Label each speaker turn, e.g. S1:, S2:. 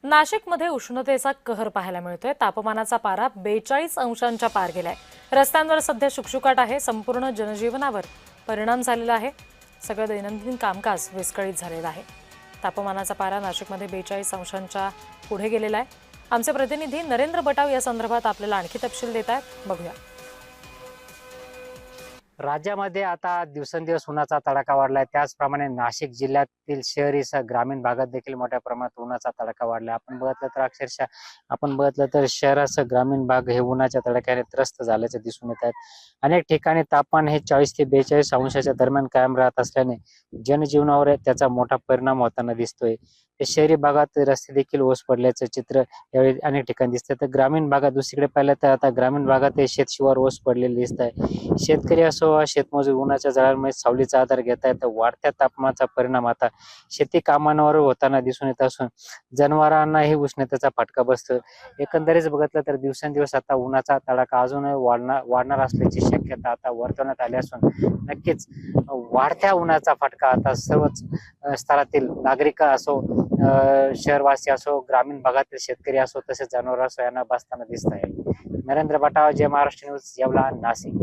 S1: नाशिकमध्ये उष्णतेचा कहर पाहायला मिळतोय। तापमानाचा पारा 42 अंशांच्या पार गेलाय। रस्त्यांवर सध्या शुकशुकाट आहे। संपूर्ण जनजीवनावर परिणाम झालेला आहे। सगळं दैनंदिन कामकाज विस्कळीत झालेलं आहे। तापमानाचा पारा नाशिकमध्ये 42 अंशांच्या पुढे गेलेला आहे। आमचे प्रतिनिधी नरेंद्र बटाव या संदर्भात आपल्याला आणखी तपशील देत आहेत, बघूया।
S2: राज्यामध्ये आता दिवसेंदिवस उन्हाचा तडाखा वाढलाय। त्याचप्रमाणे नाशिक जिल्ह्यातील शहरी ग्रामीण भागात देखील मोठ्या प्रमाणात उन्हाचा तडाखा वाढलाय। आपण बघितलं तर शहरासह ग्रामीण भाग हे उन्हाच्या तडाख्याने त्रस्त झाल्याचे दिसून येत आहेत। अनेक ठिकाणी तापमान हे 40 ते 42 अंशाच्या दरम्यान कायम राहत असल्याने जनजीवनावर त्याचा मोठा परिणाम होताना दिसतोय। शहरी भागात रस्ते देखील ओस पडल्याचं चित्र यावेळी अनेक ठिकाणी दिसतंय। तर ग्रामीण भागात दुसरीकडे पाहिलं तर आता ग्रामीण भागात हे शेतशिवार ओस पडलेले दिसत आहे। शेतकरी असो वा शेतमजूर उन्हाच्या झळांमुळे सावलीचा आधार घेत आहेत। वाढत्या तापमानाचा परिणाम आता शेती कामांवर होताना दिसून येत असून जनावरांनाही उष्णतेचा फटका बसतो। एकंदरीत बघितलं तर दिवसेंदिवस आता उन्हाचा तडाखा अजूनही वाढणार असल्याची शक्यता आता वर्तवण्यात आली असून नक्कीच वाढत्या उन्हाचा फटका आता सर्वच स्तरातील नागरिक असो, शहरवासी असो, ग्रामीण भागातील शेतकरी असो, तसेच जनावर असो यांना बसताना दिसत आहे। नरेंद्र बटाव, जय महाराष्ट्र न्यूज, येवला, नाशिक।